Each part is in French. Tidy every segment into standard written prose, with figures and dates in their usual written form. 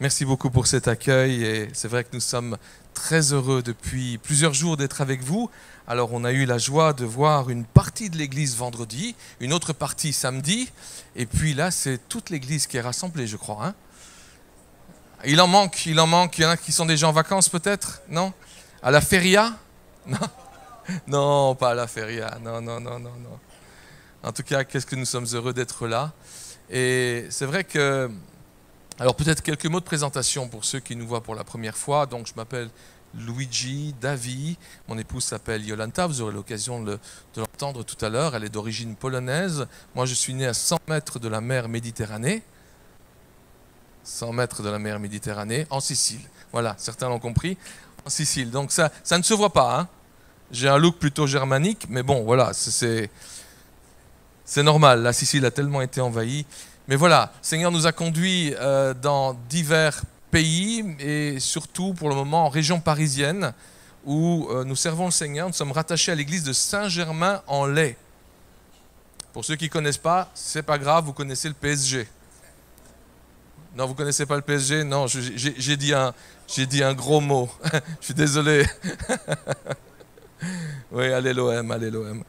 Merci beaucoup pour cet accueil et c'est vrai que nous sommes très heureux depuis plusieurs jours d'être avec vous. Alors on a eu la joie de voir une partie de l'église vendredi, une autre partie samedi et puis là c'est toute l'église qui est rassemblée je crois. Il en manque, il y en a qui sont déjà en vacances peut-être, non? À la feria? Non, non, pas à la feria, non. En tout cas, qu'est-ce que nous sommes heureux d'être là. Et c'est vrai que... Alors peut-être quelques mots de présentation pour ceux qui nous voient pour la première fois. Donc je m'appelle Luigi Davi, mon épouse s'appelle Jolanta, vous aurez l'occasion de l'entendre tout à l'heure, elle est d'origine polonaise. Moi je suis né à 100 mètres de la mer Méditerranée. 100 mètres de la mer Méditerranée, en Sicile. Voilà, certains l'ont compris, en Sicile. Donc ça ne se voit pas, hein. J'ai un look plutôt germanique, mais bon, voilà, c'est normal, la Sicile a tellement été envahie. Mais voilà, le Seigneur nous a conduits dans divers pays et surtout pour le moment en région parisienne où nous servons le Seigneur. Nous sommes rattachés à l'église de Saint-Germain-en-Laye. Pour ceux qui ne connaissent pas, c'est pas grave, vous connaissez le PSG. Non, vous ne connaissez pas le PSG? Non, j'ai dit un gros mot. Je suis désolé. Oui, allez l'OM, allez l'OM.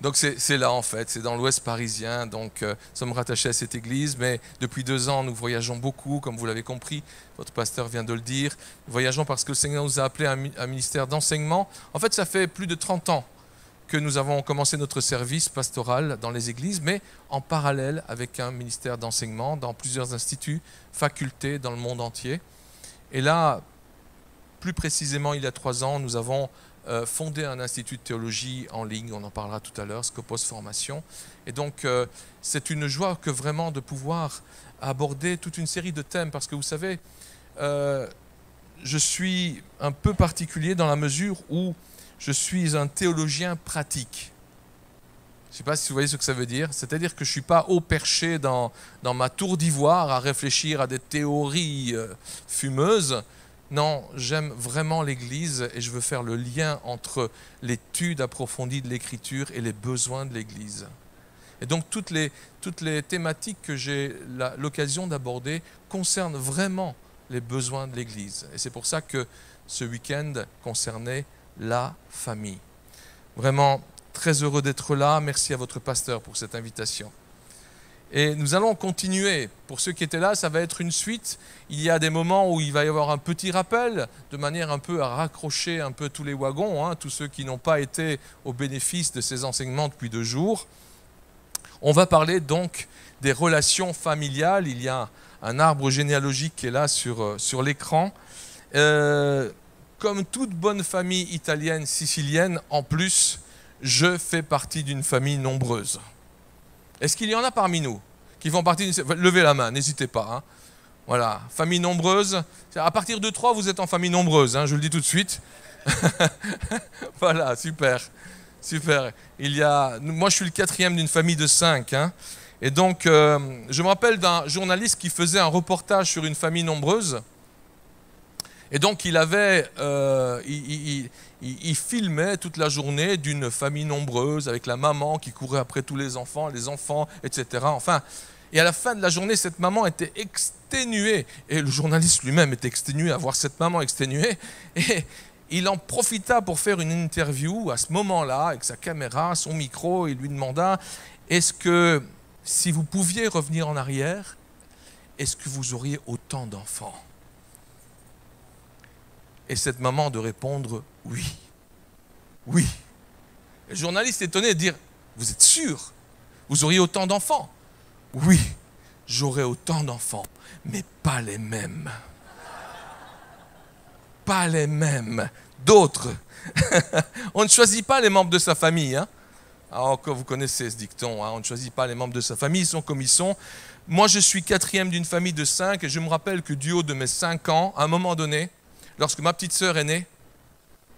Donc c'est là en fait, c'est dans l'ouest parisien, donc nous sommes rattachés à cette église, mais depuis 2 ans nous voyageons beaucoup, comme vous l'avez compris, votre pasteur vient de le dire. Nous voyageons parce que le Seigneur nous a appelés à un ministère d'enseignement. En fait ça fait plus de 30 ans que nous avons commencé notre service pastoral dans les églises, mais en parallèle avec un ministère d'enseignement dans plusieurs instituts, facultés dans le monde entier. Et là, plus précisément il y a 3 ans, nous avons fondé un institut de théologie en ligne, on en parlera tout à l'heure, Scopos Formation. Et donc c'est une joie que vraiment de pouvoir aborder toute une série de thèmes, parce que vous savez, je suis un peu particulier dans la mesure où je suis un théologien pratique. Je ne sais pas si vous voyez ce que ça veut dire, c'est-à-dire que je ne suis pas haut perché dans ma tour d'ivoire à réfléchir à des théories fumeuses. Non, j'aime vraiment l'Église et je veux faire le lien entre l'étude approfondie de l'Écriture et les besoins de l'Église. Et donc toutes les thématiques que j'ai l'occasion d'aborder concernent vraiment les besoins de l'Église. Et c'est pour ça que ce week-end concernait la famille. Vraiment très heureux d'être là. Merci à votre pasteur pour cette invitation. Et nous allons continuer. Pour ceux qui étaient là, ça va être une suite. Il y a des moments où il va y avoir un petit rappel, de manière un peu à raccrocher un peu tous les wagons, hein, tous ceux qui n'ont pas été au bénéfice de ces enseignements depuis 2 jours. On va parler donc des relations familiales. Il y a un arbre généalogique qui est là sur l'écran. Comme toute bonne famille italienne, sicilienne, en plus, je fais partie d'une famille nombreuse. Est-ce qu'il y en a parmi nous qui font partie d'une... Levez la main, n'hésitez pas. Hein. Voilà, famille nombreuse. À partir de 3, vous êtes en famille nombreuse, hein, je le dis tout de suite. Voilà, super. Super. Moi, je suis le 4e d'une famille de 5. Hein. Et donc, je me rappelle d'un journaliste qui faisait un reportage sur une famille nombreuse. Et donc, il filmait toute la journée d'une famille nombreuse avec la maman qui courait après tous les enfants, etc. Enfin, et à la fin de la journée, cette maman était exténuée. Et le journaliste lui-même était exténué à voir cette maman exténuée. Et il en profita pour faire une interview à ce moment-là, avec sa caméra, son micro. Il lui demanda, est-ce que si vous pouviez revenir en arrière, est-ce que vous auriez autant d'enfants ? Et cette maman de répondre « oui, oui ». Le journaliste est étonné de dire « vous êtes sûr? Vous auriez autant d'enfants ?»« Oui, j'aurais autant d'enfants, mais pas les mêmes. » Pas les mêmes, d'autres. On ne choisit pas les membres de sa famille. Hein. Alors, vous connaissez ce dicton, hein, on ne choisit pas les membres de sa famille, ils sont comme ils sont. Moi, je suis 4e d'une famille de 5 et je me rappelle que du haut de mes 5 ans, à un moment donné, lorsque ma petite sœur est née,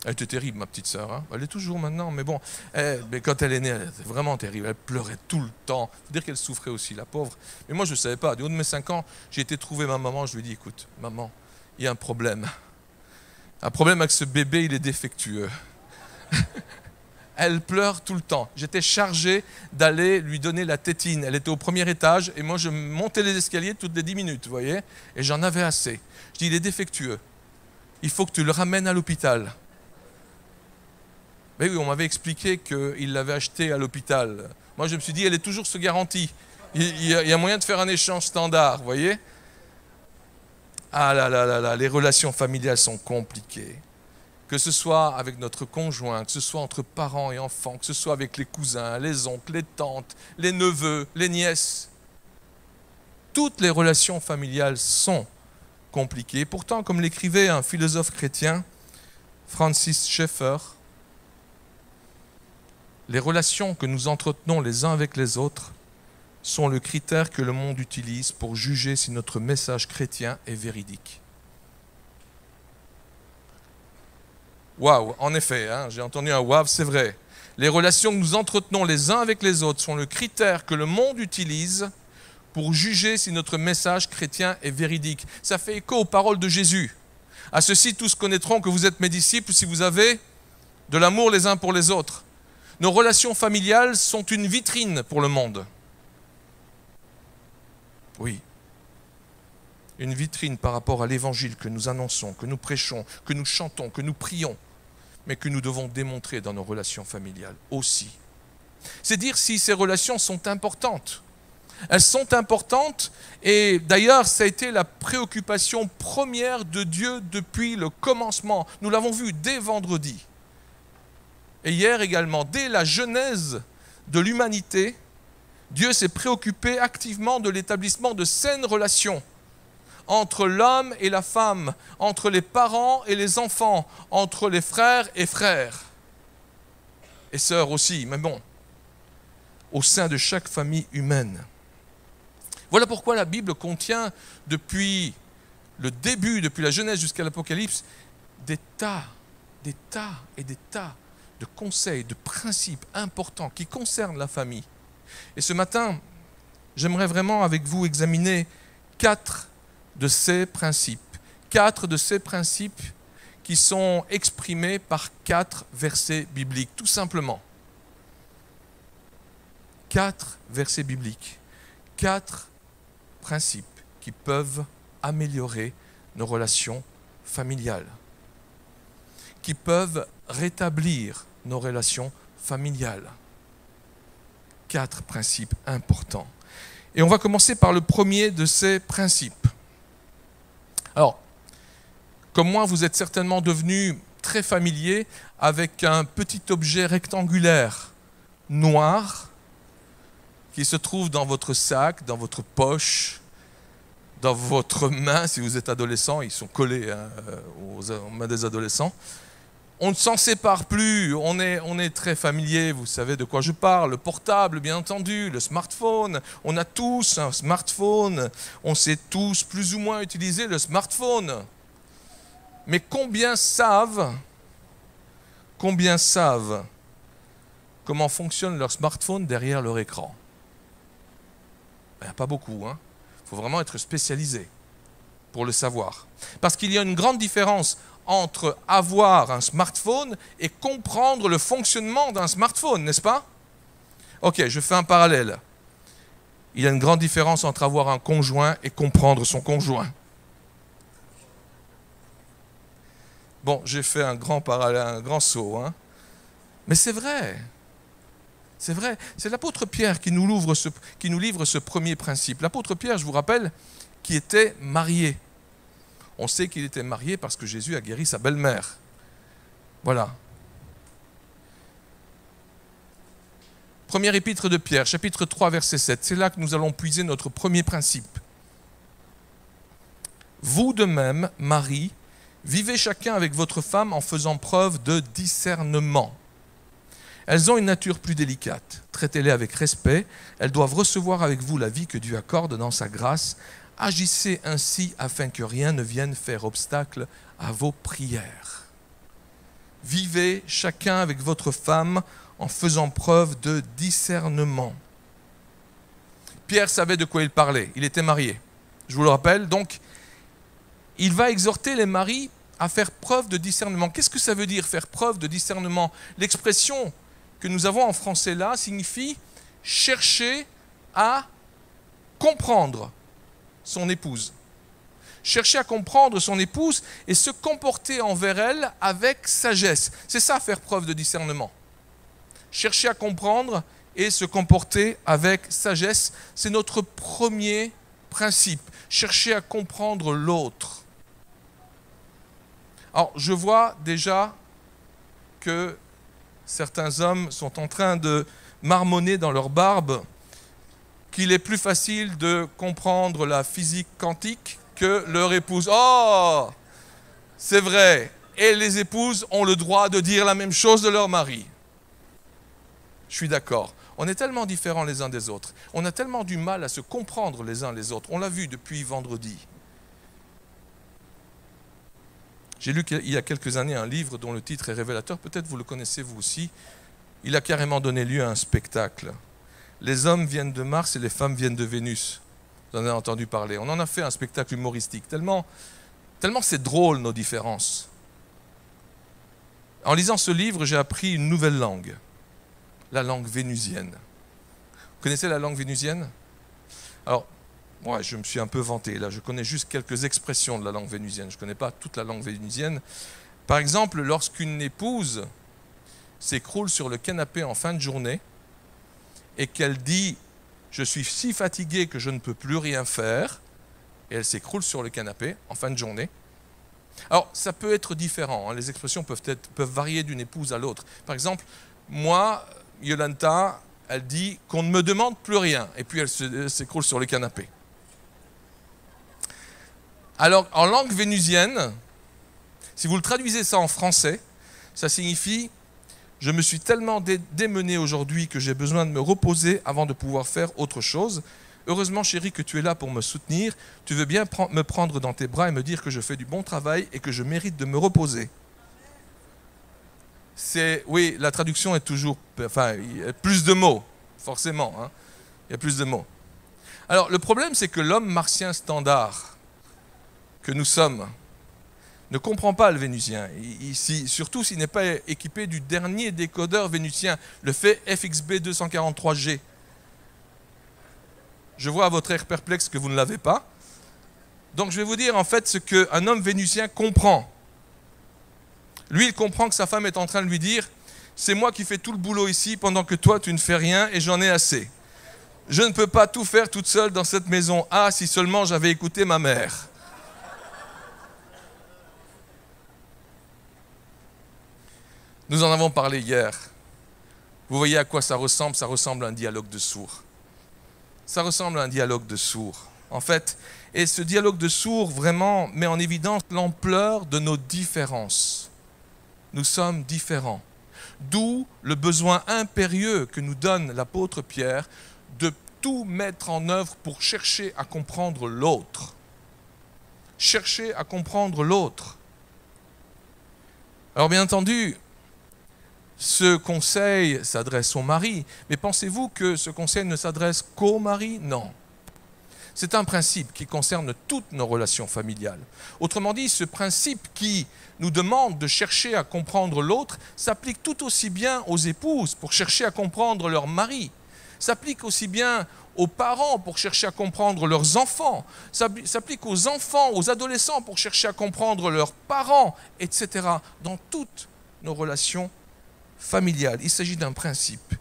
elle était terrible ma petite sœur, hein. Elle est toujours maintenant, mais bon, mais quand elle est née, elle était vraiment terrible, elle pleurait tout le temps, il faut dire qu'elle souffrait aussi, la pauvre. Mais moi je ne savais pas, du haut de mes 5 ans, j'ai été trouver ma maman, je lui ai dit, écoute, maman, il y a un problème avec ce bébé, il est défectueux. Elle pleure tout le temps. J'étais chargé d'aller lui donner la tétine. Elle était au premier étage et moi je montais les escaliers toutes les 10 minutes, vous voyez. Et j'en avais assez. Je dis, il est défectueux. Il faut que tu le ramènes à l'hôpital. Mais oui, on m'avait expliqué qu'il l'avait acheté à l'hôpital. Moi je me suis dit, elle est toujours sous garantie. Il y a moyen de faire un échange standard, vous voyez. Ah là là là là, les relations familiales sont compliquées. Que ce soit avec notre conjoint, que ce soit entre parents et enfants, que ce soit avec les cousins, les oncles, les tantes, les neveux, les nièces. Toutes les relations familiales sont compliquées. Pourtant, comme l'écrivait un philosophe chrétien, Francis Schaeffer, les relations que nous entretenons les uns avec les autres sont le critère que le monde utilise pour juger si notre message chrétien est véridique. Waouh, en effet, hein, j'ai entendu un waouh, c'est vrai. Les relations que nous entretenons les uns avec les autres sont le critère que le monde utilise pour juger si notre message chrétien est véridique. Ça fait écho aux paroles de Jésus. À ceci, tous connaîtront que vous êtes mes disciples si vous avez de l'amour les uns pour les autres. Nos relations familiales sont une vitrine pour le monde. Oui. Une vitrine par rapport à l'évangile que nous annonçons, que nous prêchons, que nous chantons, que nous prions, mais que nous devons démontrer dans nos relations familiales aussi. C'est dire si ces relations sont importantes. Elles sont importantes et d'ailleurs ça a été la préoccupation première de Dieu depuis le commencement. Nous l'avons vu dès vendredi. Et hier également, dès la genèse de l'humanité, Dieu s'est préoccupé activement de l'établissement de saines relations entre l'homme et la femme, entre les parents et les enfants, entre les frères et frères, et sœurs aussi, mais bon, au sein de chaque famille humaine. Voilà pourquoi la Bible contient depuis le début, depuis la Genèse jusqu'à l'Apocalypse, des tas et des tas de conseils, de principes importants qui concernent la famille. Et ce matin, j'aimerais vraiment avec vous examiner 4 de ces principes qui sont exprimés par 4 versets bibliques, tout simplement. 4 versets bibliques, 4 principes qui peuvent améliorer nos relations familiales, qui peuvent rétablir nos relations familiales. 4 principes importants. Et on va commencer par le premier de ces principes. Alors, comme moi, vous êtes certainement devenus très familiers avec un petit objet rectangulaire noir qui se trouve dans votre sac, dans votre poche, dans votre main. Si vous êtes adolescent, ils sont collés aux mains des adolescents. On ne s'en sépare plus, on est très familier, vous savez de quoi je parle, le portable bien entendu, le smartphone, on a tous un smartphone, on sait tous plus ou moins utiliser le smartphone. Mais combien savent comment fonctionne leur smartphone derrière leur écran? Il n'y a pas beaucoup, hein. Il faut vraiment être spécialisé pour le savoir. Parce qu'il y a une grande différence entre avoir un smartphone et comprendre le fonctionnement d'un smartphone, n'est-ce pas? Ok, je fais un parallèle. Il y a une grande différence entre avoir un conjoint et comprendre son conjoint. Bon, j'ai fait un grand parallèle, un grand saut, hein. Mais c'est vrai. C'est vrai. C'est l'apôtre Pierre qui nous livre ce premier principe. L'apôtre Pierre, je vous rappelle, qui était marié. On sait qu'il était marié parce que Jésus a guéri sa belle-mère. Voilà. Première épître de Pierre, chapitre 3, verset 7. C'est là que nous allons puiser notre premier principe. Vous de même, Marie, vivez chacun avec votre femme en faisant preuve de discernement. Elles ont une nature plus délicate. Traitez-les avec respect. Elles doivent recevoir avec vous la vie que Dieu accorde dans sa grâce. Agissez ainsi afin que rien ne vienne faire obstacle à vos prières. Vivez chacun avec votre femme en faisant preuve de discernement. Pierre savait de quoi il parlait. Il était marié. Je vous le rappelle. Donc, il va exhorter les maris à faire preuve de discernement. Qu'est-ce que ça veut dire faire preuve de discernement? L'expression que nous avons en français là signifie chercher à comprendre son épouse. Chercher à comprendre son épouse et se comporter envers elle avec sagesse. C'est ça, faire preuve de discernement. Chercher à comprendre et se comporter avec sagesse, c'est notre premier principe. Chercher à comprendre l'autre. Alors, je vois déjà que certains hommes sont en train de marmonner dans leur barbe qu'il est plus facile de comprendre la physique quantique que leur épouse. Oh, c'est vrai. Et les épouses ont le droit de dire la même chose de leur mari. Je suis d'accord. On est tellement différents les uns des autres. On a tellement du mal à se comprendre les uns les autres. On l'a vu depuis vendredi. J'ai lu il y a quelques années un livre dont le titre est révélateur. Peut-être vous le connaissez vous aussi. Il a carrément donné lieu à un spectacle. Les hommes viennent de Mars et les femmes viennent de Vénus. Vous en avez entendu parler. On en a fait un spectacle humoristique. Tellement c'est drôle nos différences. En lisant ce livre, j'ai appris une nouvelle langue. La langue vénusienne. Vous connaissez la langue vénusienne? Alors, moi, je me suis un peu vanté. Là, je connais juste quelques expressions de la langue vénusienne. Je ne connais pas toute la langue vénusienne. Par exemple, lorsqu'une épouse s'écroule sur le canapé en fin de journée et qu'elle dit « Je suis si fatiguée que je ne peux plus rien faire », et elle s'écroule sur le canapé en fin de journée. Alors, ça peut être différent. Les expressions peuvent varier d'une épouse à l'autre. Par exemple, moi, Yolanta, elle dit qu'on ne me demande plus rien, et puis elle s'écroule sur le canapé. Alors, en langue vénusienne, si vous le traduisez ça en français, ça signifie « Je me suis tellement démené aujourd'hui que j'ai besoin de me reposer avant de pouvoir faire autre chose. Heureusement, chérie, que tu es là pour me soutenir. Tu veux bien me prendre dans tes bras et me dire que je fais du bon travail et que je mérite de me reposer. » Oui, la traduction est toujours... Enfin, il y a plus de mots, forcément. Hein. Il y a plus de mots. Alors, le problème, c'est que l'homme martien standard que nous sommes ne comprend pas le vénusien. Surtout s'il n'est pas équipé du dernier décodeur vénusien, le fait FXB 243G. Je vois à votre air perplexe que vous ne l'avez pas. Donc, je vais vous dire en fait ce qu'un homme vénusien comprend. Lui, il comprend que sa femme est en train de lui dire « C'est moi qui fais tout le boulot ici pendant que toi, tu ne fais rien et j'en ai assez. Je ne peux pas tout faire toute seule dans cette maison. Ah, si seulement j'avais écouté ma mère. » Nous en avons parlé hier. Vous voyez à quoi ça ressemble à un dialogue de sourds. Ça ressemble à un dialogue de sourds. En fait, et ce dialogue de sourds vraiment met en évidence l'ampleur de nos différences. Nous sommes différents. D'où le besoin impérieux que nous donne l'apôtre Pierre de tout mettre en œuvre pour chercher à comprendre l'autre. Chercher à comprendre l'autre. Alors bien entendu, ce conseil s'adresse au mari, mais pensez-vous que ce conseil ne s'adresse qu'au mari? Non. C'est un principe qui concerne toutes nos relations familiales. Autrement dit, ce principe qui nous demande de chercher à comprendre l'autre s'applique tout aussi bien aux épouses pour chercher à comprendre leur mari, s'applique aussi bien aux parents pour chercher à comprendre leurs enfants, s'applique aux enfants, aux adolescents pour chercher à comprendre leurs parents, etc. Dans toutes nos relations familiales. Il s'agit d'un principe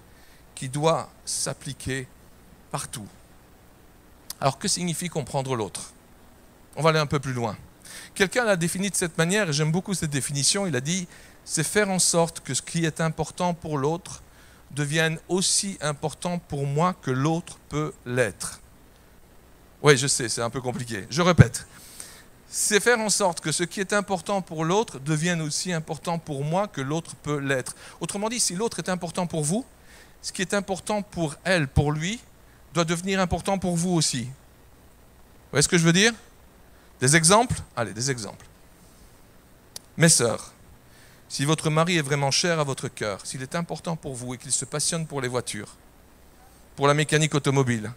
qui doit s'appliquer partout. Alors, que signifie comprendre l'autre? On va aller un peu plus loin. Quelqu'un l'a défini de cette manière, et j'aime beaucoup cette définition. Il a dit, c'est faire en sorte que ce qui est important pour l'autre devienne aussi important pour moi que l'autre peut l'être. Oui, je sais, c'est un peu compliqué. Je répète. C'est faire en sorte que ce qui est important pour l'autre devienne aussi important pour moi que l'autre peut l'être. Autrement dit, si l'autre est important pour vous, ce qui est important pour elle, pour lui, doit devenir important pour vous aussi. Vous voyez ce que je veux dire? Des exemples? Allez, des exemples. Mes sœurs, si votre mari est vraiment cher à votre cœur, s'il est important pour vous et qu'il se passionne pour les voitures, pour la mécanique automobile,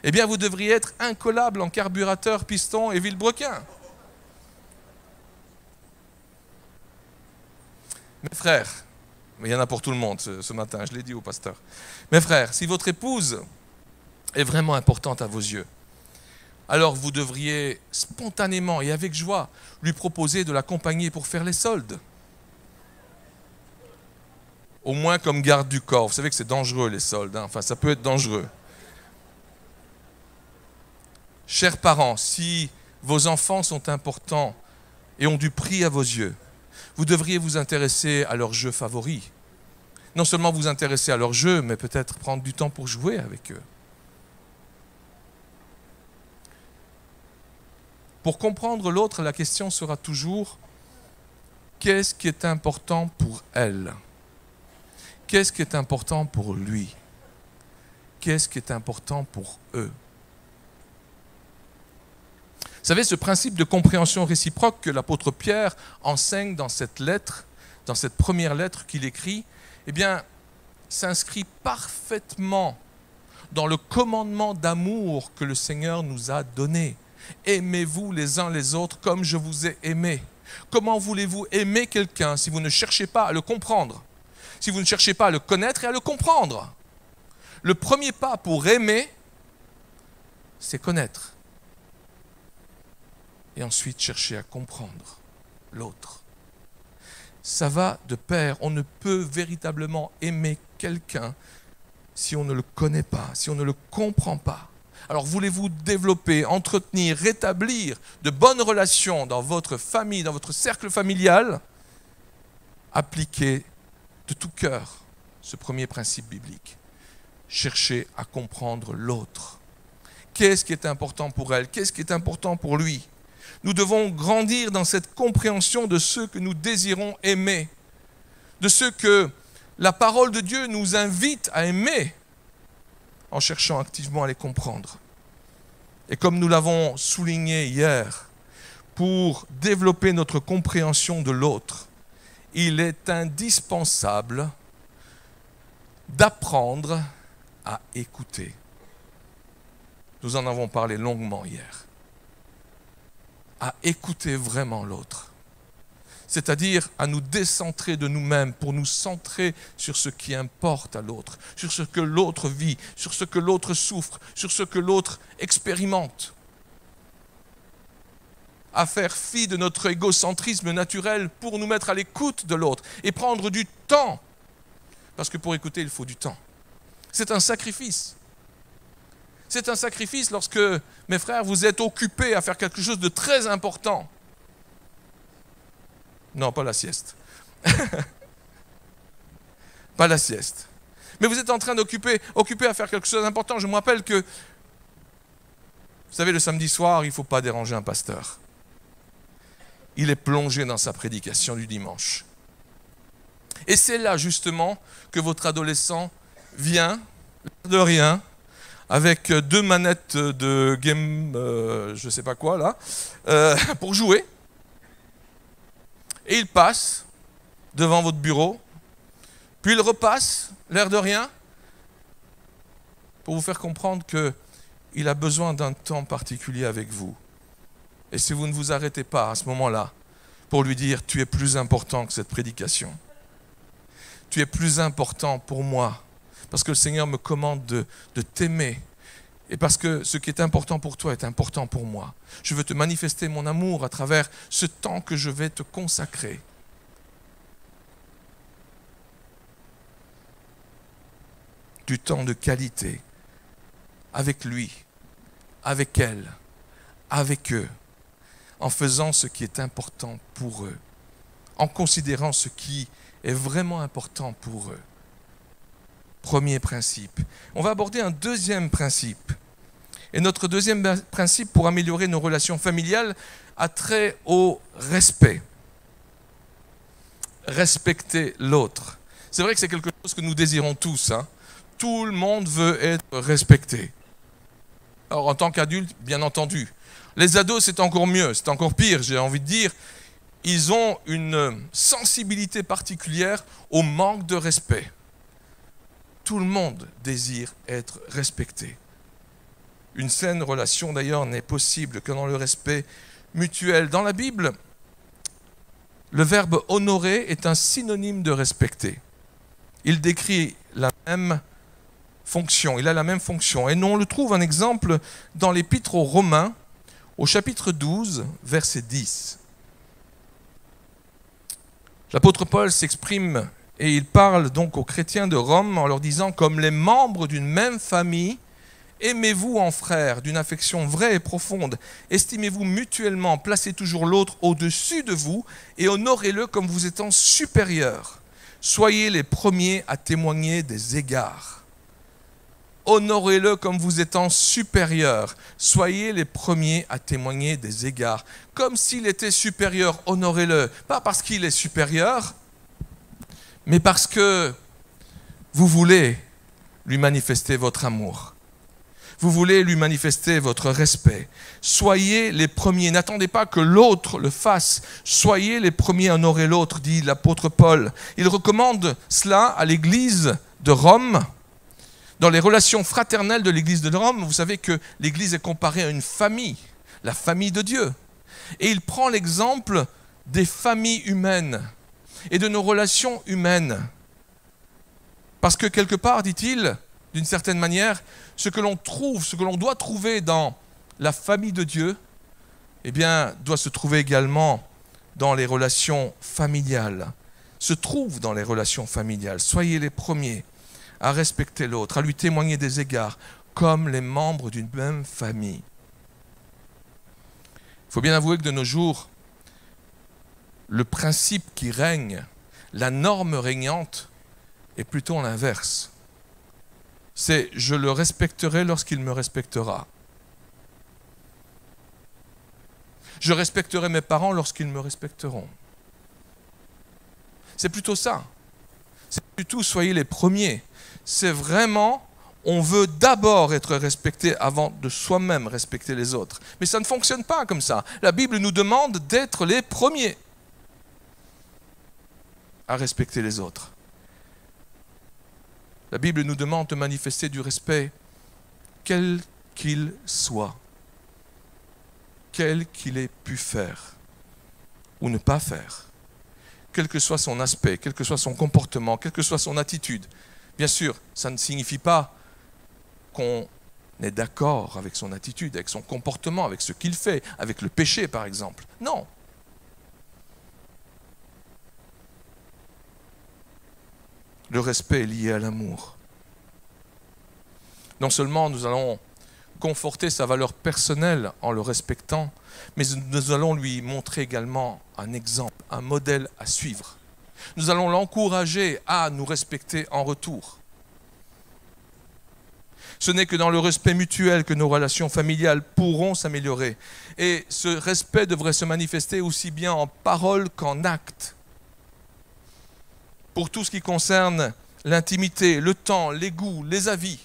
eh bien vous devriez être incollable en carburateur, piston et vilebrequin. Mes frères, Mais il y en a pour tout le monde ce matin, je l'ai dit au pasteur. Mes frères, si votre épouse est vraiment importante à vos yeux, alors vous devriez spontanément et avec joie lui proposer de l'accompagner pour faire les soldes. Au moins comme garde du corps. Vous savez que c'est dangereux les soldes, hein. Enfin ça peut être dangereux. Chers parents, si vos enfants sont importants et ont du prix à vos yeux, vous devriez vous intéresser à leurs jeux favoris. Non seulement vous intéresser à leurs jeux, mais peut-être prendre du temps pour jouer avec eux. Pour comprendre l'autre, la question sera toujours qu'est-ce qui est important pour elle? Qu'est-ce qui est important pour lui? Qu'est-ce qui est important pour eux? Vous savez, ce principe de compréhension réciproque que l'apôtre Pierre enseigne dans cette lettre, dans cette première lettre qu'il écrit, eh bien, s'inscrit parfaitement dans le commandement d'amour que le Seigneur nous a donné. Aimez-vous les uns les autres comme je vous ai aimé. Comment voulez-vous aimer quelqu'un si vous ne cherchez pas à le comprendre? Si vous ne cherchez pas à le connaître et à le comprendre? Le premier pas pour aimer, c'est connaître. Et ensuite chercher à comprendre l'autre. Ça va de pair. On ne peut véritablement aimer quelqu'un si on ne le connaît pas, si on ne le comprend pas. Alors voulez-vous développer, entretenir, rétablir de bonnes relations dans votre famille, dans votre cercle familial? Appliquez de tout cœur ce premier principe biblique. Cherchez à comprendre l'autre. Qu'est-ce qui est important pour elle? Qu'est-ce qui est important pour lui? Nous devons grandir dans cette compréhension de ceux que nous désirons aimer, de ceux que la parole de Dieu nous invite à aimer, en cherchant activement à les comprendre. Et comme nous l'avons souligné hier, pour développer notre compréhension de l'autre, il est indispensable d'apprendre à écouter. Nous en avons parlé longuement hier. À écouter vraiment l'autre. C'est-à-dire à nous décentrer de nous-mêmes pour nous centrer sur ce qui importe à l'autre, sur ce que l'autre vit, sur ce que l'autre souffre, sur ce que l'autre expérimente. À faire fi de notre égocentrisme naturel pour nous mettre à l'écoute de l'autre et prendre du temps. Parce que pour écouter, il faut du temps. C'est un sacrifice. C'est un sacrifice lorsque, mes frères, vous êtes occupés à faire quelque chose de très important. Non, pas la sieste. Pas la sieste. Mais vous êtes en train d'occuper à faire quelque chose d'important. Je me rappelle que, vous savez, le samedi soir, il ne faut pas déranger un pasteur. Il est plongé dans sa prédication du dimanche. Et c'est là, justement, que votre adolescent vient, de rien, avec 2 manettes de game, je ne sais pas quoi, là, pour jouer. Et il passe devant votre bureau, puis il repasse, l'air de rien, pour vous faire comprendre qu'il a besoin d'un temps particulier avec vous. Et si vous ne vous arrêtez pas à ce moment-là, pour lui dire « Tu es plus important que cette prédication. Tu es plus important pour moi. » Parce que le Seigneur me commande de t'aimer. Et parce que ce qui est important pour toi est important pour moi. Je veux te manifester mon amour à travers ce temps que je vais te consacrer. Du temps de qualité. Avec lui, avec elle, avec eux. En faisant ce qui est important pour eux. En considérant ce qui est vraiment important pour eux. Premier principe. On va aborder un deuxième principe. Et notre deuxième principe pour améliorer nos relations familiales a trait au respect. Respecter l'autre. C'est vrai que c'est quelque chose que nous désirons tous. Hein. Tout le monde veut être respecté. Alors en tant qu'adulte, bien entendu. Les ados, c'est encore mieux, c'est encore pire, j'ai envie de dire. Ils ont une sensibilité particulière au manque de respect. Tout le monde désire être respecté. Une saine relation, d'ailleurs, n'est possible que dans le respect mutuel. Dans la Bible, le verbe « honorer » est un synonyme de « respecter ». il décrit la même fonction, il a la même fonction. Et nous, on le trouve un exemple dans l'Épître aux Romains, au chapitre 12, verset 10. L'apôtre Paul s'exprime et il parle donc aux chrétiens de Rome en leur disant « Comme les membres d'une même famille, aimez-vous en frères d'une affection vraie et profonde, estimez-vous mutuellement, placez toujours l'autre au-dessus de vous et honorez-le comme vous étant supérieur. Soyez les premiers à témoigner des égards. » Honorez-le comme vous étant supérieur. Soyez les premiers à témoigner des égards. Comme s'il était supérieur, honorez-le. Pas parce qu'il est supérieur, mais parce que vous voulez lui manifester votre amour. Vous voulez lui manifester votre respect. Soyez les premiers. N'attendez pas que l'autre le fasse. Soyez les premiers à honorer l'autre, dit l'apôtre Paul. Il recommande cela à l'Église de Rome. Dans les relations fraternelles de l'Église de Rome, vous savez que l'Église est comparée à une famille, la famille de Dieu. Et il prend l'exemple des familles humaines et de nos relations humaines. Parce que quelque part, dit-il, d'une certaine manière, ce que l'on trouve, ce que l'on doit trouver dans la famille de Dieu, eh bien, doit se trouver également dans les relations familiales. Se trouve dans les relations familiales. Soyez les premiers à respecter l'autre, à lui témoigner des égards, comme les membres d'une même famille. Il faut bien avouer que de nos jours, le principe qui règne, la norme régnante, est plutôt l'inverse. C'est « je le respecterai lorsqu'il me respectera ». Je respecterai mes parents lorsqu'ils me respecteront. C'est plutôt ça. C'est plutôt « soyez les premiers ». C'est vraiment, on veut d'abord être respecté avant de soi-même respecter les autres. Mais ça ne fonctionne pas comme ça. La Bible nous demande d'être les premiers à respecter les autres. La Bible nous demande de manifester du respect, quel qu'il soit, quel qu'il ait pu faire ou ne pas faire, quel que soit son aspect, quel que soit son comportement, quelle que soit son attitude. Bien sûr, ça ne signifie pas qu'on est d'accord avec son attitude, avec son comportement, avec ce qu'il fait, avec le péché par exemple. Non. Le respect est lié à l'amour. Non seulement nous allons conforter sa valeur personnelle en le respectant, mais nous allons lui montrer également un exemple, un modèle à suivre. Nous allons l'encourager à nous respecter en retour. Ce n'est que dans le respect mutuel que nos relations familiales pourront s'améliorer. Et ce respect devrait se manifester aussi bien en parole qu'en acte. Pour tout ce qui concerne l'intimité, le temps, les goûts, les avis.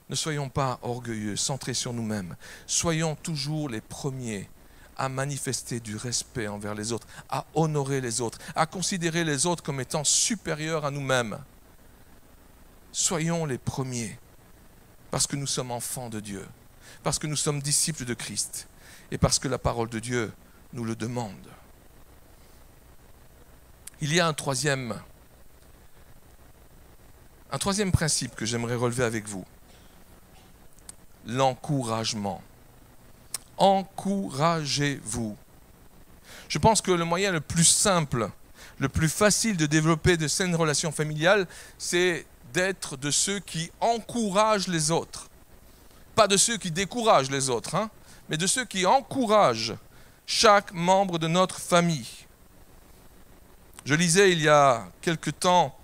Ne soyons pas orgueilleux, centrés sur nous-mêmes. Soyons toujours les premiers à manifester du respect envers les autres, à honorer les autres, à considérer les autres comme étant supérieurs à nous-mêmes. Soyons les premiers, parce que nous sommes enfants de Dieu, parce que nous sommes disciples de Christ, et parce que la parole de Dieu nous le demande. Il y a un troisième principe que j'aimerais relever avec vous. L'encouragement. Encouragez-vous. Je pense que le moyen le plus simple, le plus facile de développer de saines relations familiales, c'est d'être de ceux qui encouragent les autres. Pas de ceux qui découragent les autres, mais de ceux qui encouragent chaque membre de notre famille. Je lisais il y a quelque temps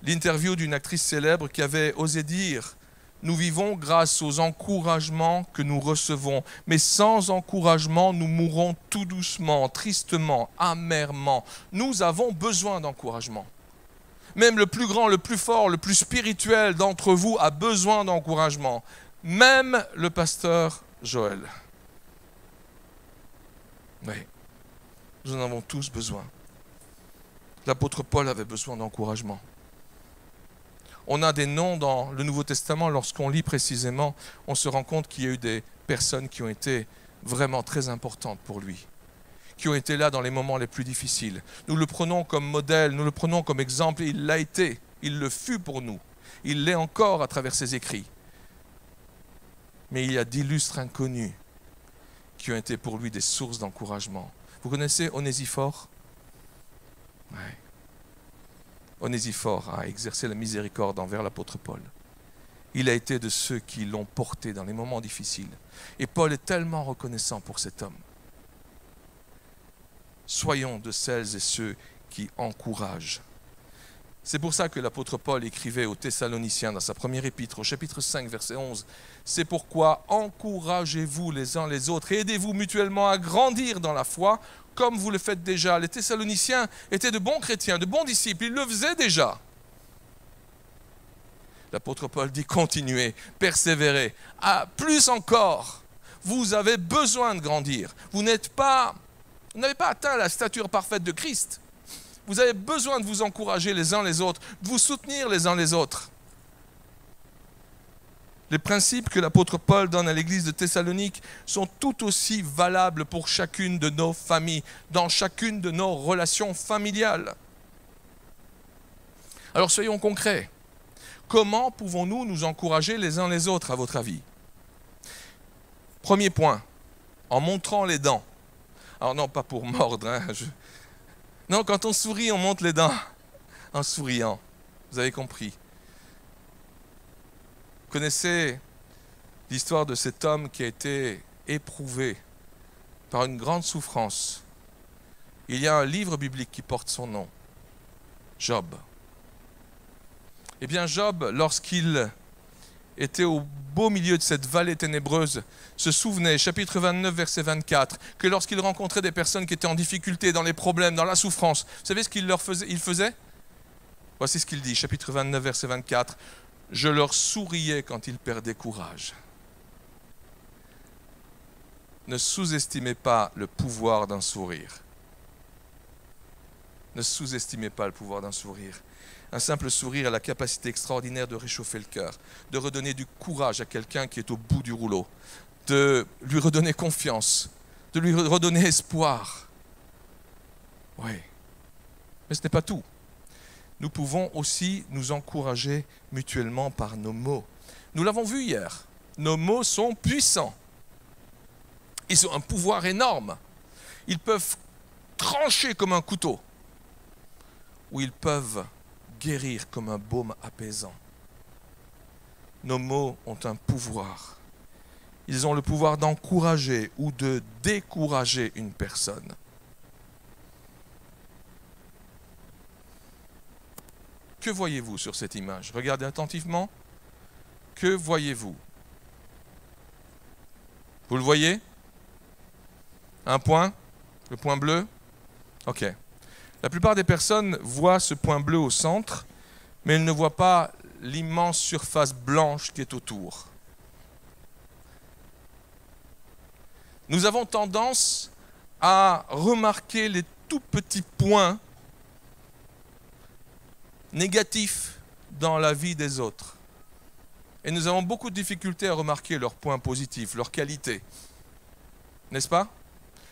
l'interview d'une actrice célèbre qui avait osé dire « Nous vivons grâce aux encouragements que nous recevons, mais sans encouragement, nous mourrons tout doucement, tristement, amèrement. Nous avons besoin d'encouragement. Même le plus grand, le plus fort, le plus spirituel d'entre vous a besoin d'encouragement. Même le pasteur Joël. Oui, nous en avons tous besoin. L'apôtre Paul avait besoin d'encouragement. On a des noms dans le Nouveau Testament, lorsqu'on lit précisément, on se rend compte qu'il y a eu des personnes qui ont été vraiment très importantes pour lui, qui ont été là dans les moments les plus difficiles. Nous le prenons comme modèle, nous le prenons comme exemple, et il l'a été, il le fut pour nous. Il l'est encore à travers ses écrits. Mais il y a d'illustres inconnus qui ont été pour lui des sources d'encouragement. Vous connaissez Onésiphore? Oui. Onésiphore a exercé la miséricorde envers l'apôtre Paul. Il a été de ceux qui l'ont porté dans les moments difficiles. Et Paul est tellement reconnaissant pour cet homme. Soyons de celles et ceux qui encouragent. C'est pour ça que l'apôtre Paul écrivait aux Thessaloniciens dans sa première épître, au chapitre 5, verset 11. C'est pourquoi encouragez-vous les uns les autres et aidez-vous mutuellement à grandir dans la foi, comme vous le faites déjà. Les Thessaloniciens étaient de bons chrétiens, de bons disciples, ils le faisaient déjà. L'apôtre Paul dit continuez, persévérez, plus encore. Vous avez besoin de grandir. Vous n'avez pas atteint la stature parfaite de Christ. Vous avez besoin de vous encourager les uns les autres, de vous soutenir les uns les autres. Les principes que l'apôtre Paul donne à l'église de Thessalonique sont tout aussi valables pour chacune de nos familles, dans chacune de nos relations familiales. Alors soyons concrets. Comment pouvons-nous nous encourager les uns les autres, à votre avis? Premier point, en montrant les dents. Alors non, pas pour mordre. Non, quand on sourit, on montre les dents. En souriant. Vous avez compris. Vous connaissez l'histoire de cet homme qui a été éprouvé par une grande souffrance. Il y a un livre biblique qui porte son nom. Job. Eh bien, Job, lorsqu'il était au beau milieu de cette vallée ténébreuse, se souvenait, chapitre 29, verset 24, que lorsqu'il rencontrait des personnes qui étaient en difficulté, dans les problèmes, dans la souffrance, vous savez ce qu'il leur faisait? Voici ce qu'il dit, chapitre 29, verset 24. « Je leur souriais quand ils perdaient courage. » Ne sous-estimez pas le pouvoir d'un sourire. Ne sous-estimez pas le pouvoir d'un sourire. Un simple sourire a la capacité extraordinaire de réchauffer le cœur, de redonner du courage à quelqu'un qui est au bout du rouleau, de lui redonner confiance, de lui redonner espoir. Oui, mais ce n'est pas tout. Nous pouvons aussi nous encourager mutuellement par nos mots. Nous l'avons vu hier, nos mots sont puissants. Ils ont un pouvoir énorme. Ils peuvent trancher comme un couteau, ou ils peuvent guérir comme un baume apaisant. Nos mots ont un pouvoir. Ils ont le pouvoir d'encourager ou de décourager une personne. Que voyez-vous sur cette image? Regardez attentivement. Que voyez-vous? Vous le voyez? Un point? Le point bleu? Ok. La plupart des personnes voient ce point bleu au centre, mais elles ne voient pas l'immense surface blanche qui est autour. Nous avons tendance à remarquer les tout petits points négatifs dans la vie des autres. Et nous avons beaucoup de difficultés à remarquer leurs points positifs, leurs qualités. N'est-ce pas?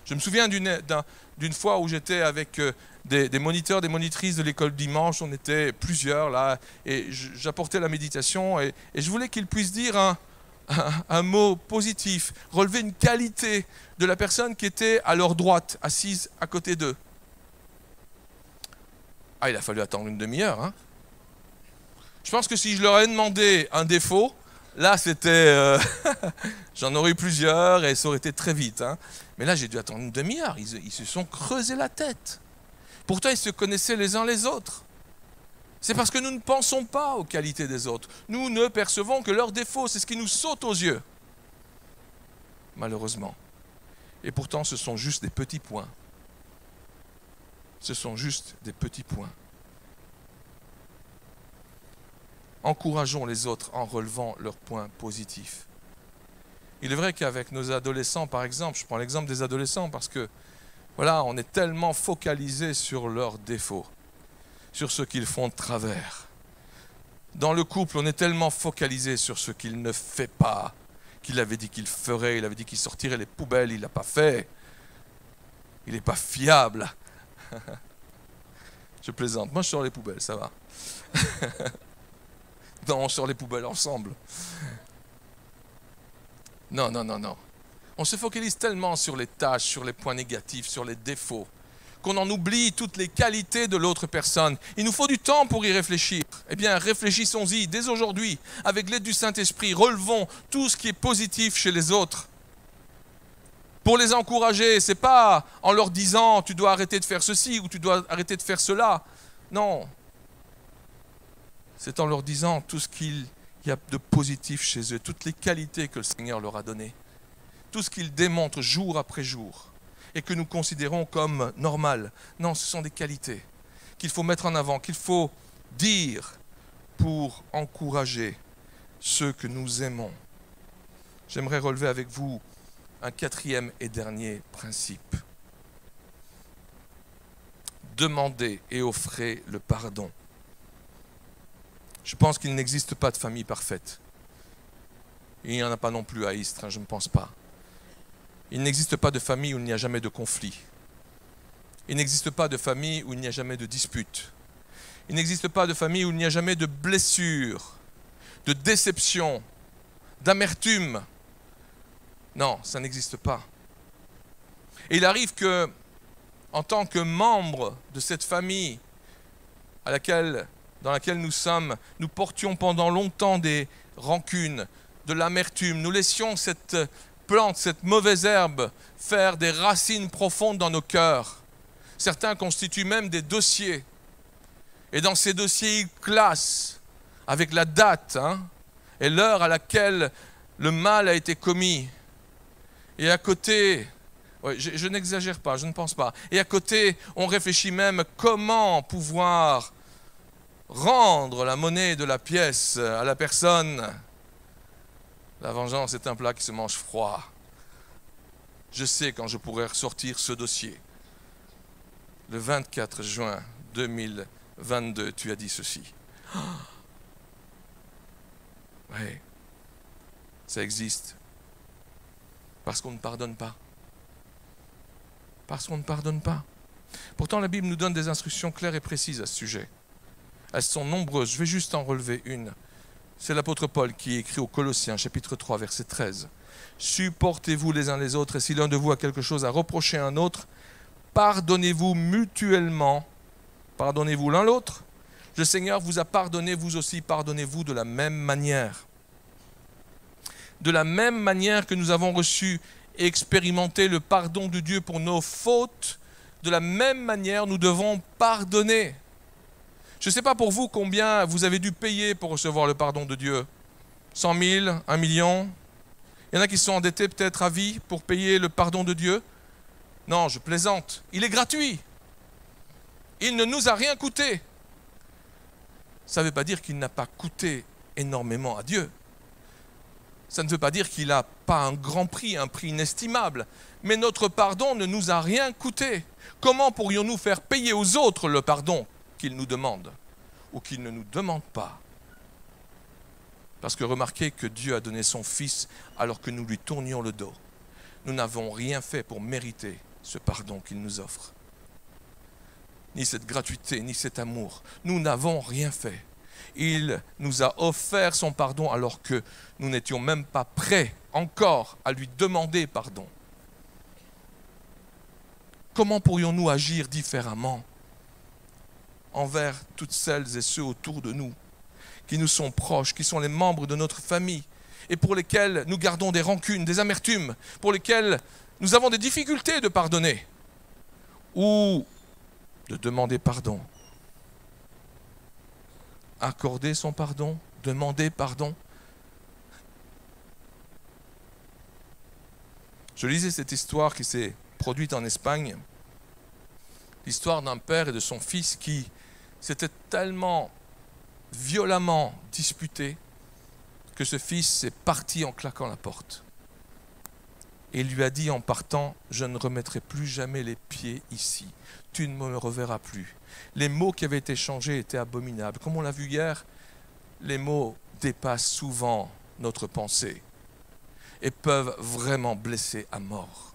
Je me souviens d'une fois où j'étais avec des moniteurs, des monitrices de l'école dimanche. On était plusieurs là, et j'apportais la méditation, et je voulais qu'ils puissent dire un mot positif, relever une qualité de la personne qui était à leur droite, assise à côté d'eux. Ah, il a fallu attendre une demi-heure. Hein. Je pense que si je leur avais demandé un défaut, là c'était... j'en aurais eu plusieurs et ça aurait été très vite. Hein. Mais là j'ai dû attendre une demi-heure. Ils se sont creusés la tête. Pourtant ils se connaissaient les uns les autres. C'est parce que nous ne pensons pas aux qualités des autres. Nous ne percevons que leurs défauts. C'est ce qui nous saute aux yeux. Malheureusement. Et pourtant ce sont juste des petits points. Ce sont juste des petits points. Encourageons les autres en relevant leurs points positifs. Il est vrai qu'avec nos adolescents, par exemple, je prends l'exemple des adolescents parce que, voilà, on est tellement focalisé sur leurs défauts, sur ce qu'ils font de travers. Dans le couple, on est tellement focalisé sur ce qu'il ne fait pas, qu'il avait dit qu'il ferait, il avait dit qu'il sortirait les poubelles, il ne l'a pas fait. Il n'est pas fiable. Je plaisante. Moi, je sors les poubelles, ça va. Non, on sort les poubelles ensemble. Non, non, non, non. On se focalise tellement sur les tâches, sur les points négatifs, sur les défauts, qu'on en oublie toutes les qualités de l'autre personne. Il nous faut du temps pour y réfléchir. Eh bien, réfléchissons-y dès aujourd'hui, avec l'aide du Saint-Esprit. Relevons tout ce qui est positif chez les autres. Pour les encourager, ce n'est pas en leur disant « tu dois arrêter de faire ceci » ou « tu dois arrêter de faire cela ». Non. C'est en leur disant tout ce qu'il y a de positif chez eux, toutes les qualités que le Seigneur leur a données, tout ce qu'ils démontrent jour après jour et que nous considérons comme normal. Non, ce sont des qualités qu'il faut mettre en avant, qu'il faut dire pour encourager ceux que nous aimons. J'aimerais relever avec vous un quatrième et dernier principe. Demandez et offrez le pardon. Je pense qu'il n'existe pas de famille parfaite. Il n'y en a pas non plus à Istres, je ne pense pas. Il n'existe pas de famille où il n'y a jamais de conflit. Il n'existe pas de famille où il n'y a jamais de dispute. Il n'existe pas de famille où il n'y a jamais de blessure, de déception, d'amertume. Non, ça n'existe pas. Et il arrive que, en tant que membre de cette famille dans laquelle nous sommes, nous portions pendant longtemps des rancunes, de l'amertume. Nous laissions cette plante, cette mauvaise herbe, faire des racines profondes dans nos cœurs. Certains constituent même des dossiers. Et dans ces dossiers, ils classent avec la date et l'heure à laquelle le mal a été commis. Et à côté, je n'exagère pas, je ne pense pas. Et à côté, on réfléchit même comment pouvoir rendre la monnaie de la pièce à la personne. La vengeance est un plat qui se mange froid. Je sais quand je pourrais ressortir ce dossier. Le 24 juin 2022, tu as dit ceci. Oui, ça existe. Parce qu'on ne pardonne pas. Parce qu'on ne pardonne pas. Pourtant, la Bible nous donne des instructions claires et précises à ce sujet. Elles sont nombreuses. Je vais juste en relever une. C'est l'apôtre Paul qui écrit aux Colossiens, chapitre 3, verset 13. « Supportez-vous les uns les autres, et si l'un de vous a quelque chose à reprocher à un autre, pardonnez-vous mutuellement. » Pardonnez-vous l'un l'autre. Le Seigneur vous a pardonné, vous aussi pardonnez-vous de la même manière. De la même manière que nous avons reçu et expérimenté le pardon de Dieu pour nos fautes, de la même manière nous devons pardonner. Je ne sais pas pour vous combien vous avez dû payer pour recevoir le pardon de Dieu. 100 000, 1 million. Il y en a qui sont endettés peut-être à vie pour payer le pardon de Dieu. Non, je plaisante. Il est gratuit. Il ne nous a rien coûté. Ça ne veut pas dire qu'il n'a pas coûté énormément à Dieu. Ça ne veut pas dire qu'il n'a pas un grand prix, un prix inestimable. Mais notre pardon ne nous a rien coûté. Comment pourrions-nous faire payer aux autres le pardon qu'ils nous demandent ou qu'ils ne nous demandent pas? Parce que remarquez que Dieu a donné son Fils alors que nous lui tournions le dos. Nous n'avons rien fait pour mériter ce pardon qu'il nous offre. Ni cette gratuité, ni cet amour. Nous n'avons rien fait. Il nous a offert son pardon alors que nous n'étions même pas prêts encore à lui demander pardon. Comment pourrions-nous agir différemment envers toutes celles et ceux autour de nous qui nous sont proches, qui sont les membres de notre famille et pour lesquels nous gardons des rancunes, des amertumes, pour lesquels nous avons des difficultés de pardonner ou de demander pardon? Accorder son pardon, demander pardon. Je lisais cette histoire qui s'est produite en Espagne, l'histoire d'un père et de son fils qui s'étaient tellement violemment disputés que ce fils est parti en claquant la porte. Et il lui a dit en partant, « Je ne remettrai plus jamais les pieds ici. Tu ne me reverras plus. » Les mots qui avaient été changés étaient abominables. Comme on l'a vu hier, les mots dépassent souvent notre pensée et peuvent vraiment blesser à mort.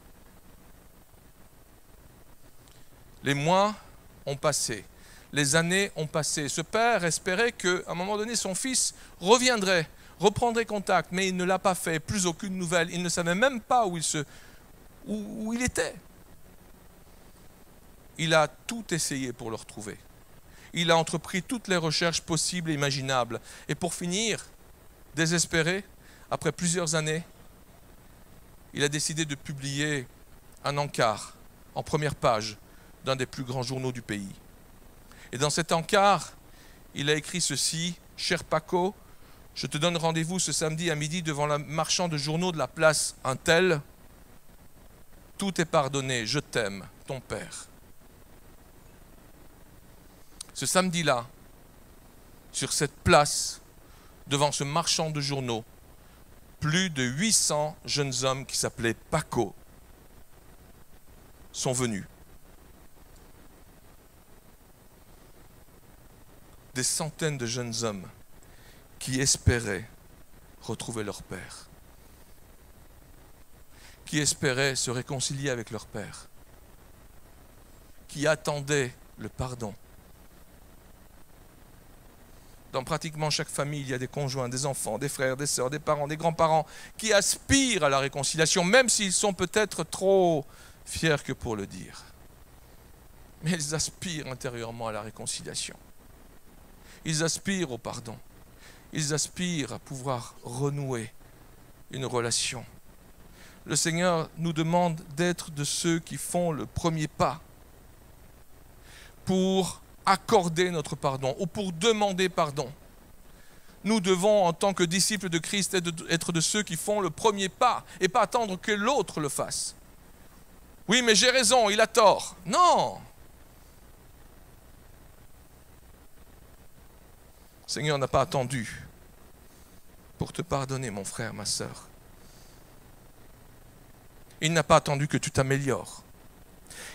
Les mois ont passé, les années ont passé. Ce père espérait qu'à un moment donné, son fils reviendrait, reprendrait contact, mais il ne l'a pas fait, plus aucune nouvelle. Il ne savait même pas où il était. Il a tout essayé pour le retrouver. Il a entrepris toutes les recherches possibles et imaginables. Et pour finir, désespéré, après plusieurs années, il a décidé de publier un encart en première page d'un des plus grands journaux du pays. Et dans cet encart, il a écrit ceci: « Cher Paco, je te donne rendez-vous ce samedi à midi devant le marchand de journaux de la place un tel. Tout est pardonné, je t'aime, ton père. » Ce samedi-là, sur cette place, devant ce marchand de journaux, plus de 800 jeunes hommes qui s'appelaient Paco sont venus. Des centaines de jeunes hommes qui espéraient retrouver leur père, qui espéraient se réconcilier avec leur père, qui attendaient le pardon. Dans pratiquement chaque famille, il y a des conjoints, des enfants, des frères, des sœurs, des parents, des grands-parents qui aspirent à la réconciliation, même s'ils sont peut-être trop fiers que pour le dire. Mais ils aspirent intérieurement à la réconciliation. Ils aspirent au pardon. Ils aspirent à pouvoir renouer une relation. Le Seigneur nous demande d'être de ceux qui font le premier pas pour accorder notre pardon ou pour demander pardon. Nous devons, en tant que disciples de Christ, être de ceux qui font le premier pas et pas attendre que l'autre le fasse. Oui, mais j'ai raison, il a tort. Non. Le Seigneur n'a pas attendu pour te pardonner, mon frère, ma sœur. Il n'a pas attendu que tu t'améliores.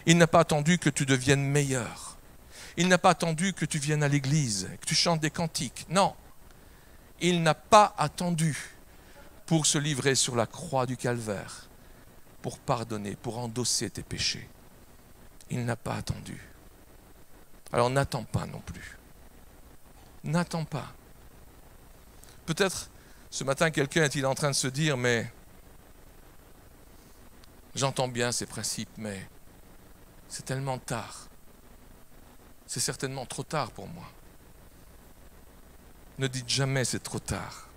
Il n'a pas attendu que tu deviennes meilleur. Il n'a pas attendu que tu viennes à l'église, que tu chantes des cantiques. Non. Il n'a pas attendu pour se livrer sur la croix du calvaire, pour pardonner, pour endosser tes péchés. Il n'a pas attendu. Alors n'attends pas non plus. N'attends pas. Peut-être ce matin quelqu'un est-il en train de se dire, mais j'entends bien ces principes, mais c'est tellement tard. C'est certainement trop tard pour moi. Ne dites jamais c'est trop tard.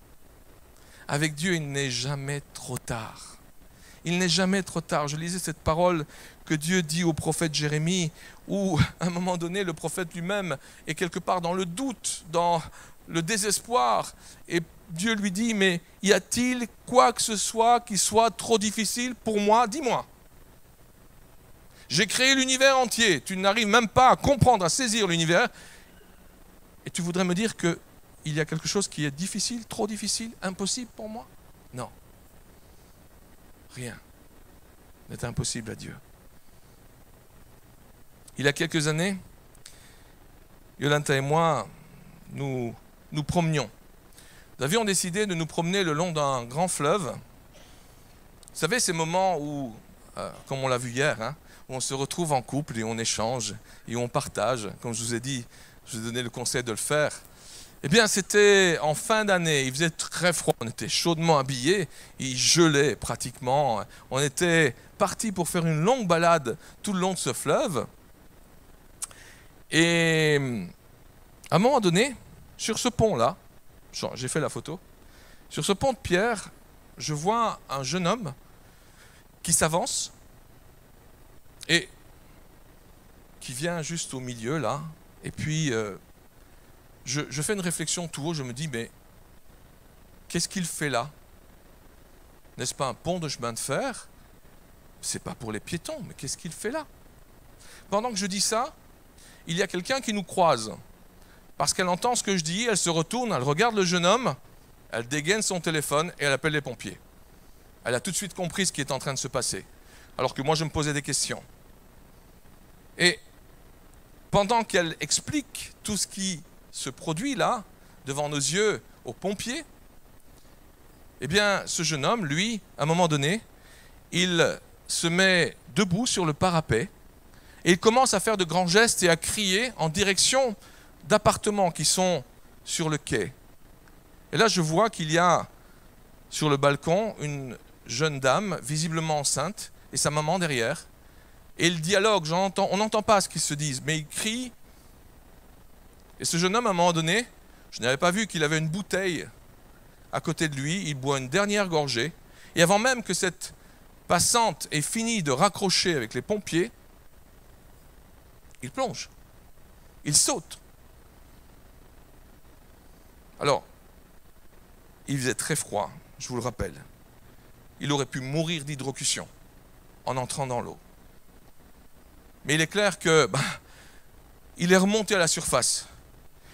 Avec Dieu, il n'est jamais trop tard. Il n'est jamais trop tard. Je lisais cette parole que Dieu dit au prophète Jérémie, où à un moment donné, le prophète lui-même est quelque part dans le doute, dans le désespoir. Et Dieu lui dit, mais y a-t-il quoi que ce soit qui soit trop difficile pour moi? Dis-moi. J'ai créé l'univers entier. Tu n'arrives même pas à comprendre, à saisir l'univers. Et tu voudrais me dire qu'il y a quelque chose qui est difficile, trop difficile, impossible pour moi? Non. Rien n'est impossible à Dieu. Il y a quelques années, Yolanta et moi, nous promenions. Nous avions décidé de nous promener le long d'un grand fleuve. Vous savez, ces moments où, comme on l'a vu hier, où on se retrouve en couple et on échange et on partage, comme je vous ai dit, je vous ai donné le conseil de le faire. Eh bien, c'était en fin d'année, il faisait très froid, on était chaudement habillés, il gelait pratiquement. On était partis pour faire une longue balade tout le long de ce fleuve. Et à un moment donné, sur ce pont-là, j'ai fait la photo, sur ce pont de pierre, je vois un jeune homme qui s'avance et qui vient juste au milieu là, et puis je fais une réflexion tout haut, je me dis, mais qu'est-ce qu'il fait là? N'est-ce pas un pont de chemin de fer? C'est pas pour les piétons, mais qu'est-ce qu'il fait là? Pendant que je dis ça, il y a quelqu'un qui nous croise. Parce qu'elle entend ce que je dis, elle se retourne, elle regarde le jeune homme, elle dégaine son téléphone et elle appelle les pompiers. Elle a tout de suite compris ce qui est en train de se passer, alors que moi je me posais des questions. Et pendant qu'elle explique tout ce qui se produit là, devant nos yeux, aux pompiers, eh bien ce jeune homme, lui, à un moment donné, il se met debout sur le parapet Et il commence à faire de grands gestes et à crier en direction d'appartements qui sont sur le quai. Et là, je vois qu'il y a sur le balcon une jeune dame, visiblement enceinte, et sa maman derrière. Et le dialogue, on n'entend pas ce qu'ils se disent, mais ils crient. Et ce jeune homme, à un moment donné, je n'avais pas vu qu'il avait une bouteille à côté de lui, il boit une dernière gorgée. Et avant même que cette passante ait fini de raccrocher avec les pompiers, il plonge, il saute. Alors, il faisait très froid, je vous le rappelle. Il aurait pu mourir d'hydrocution en entrant dans l'eau. Mais il est clair que il est remonté à la surface.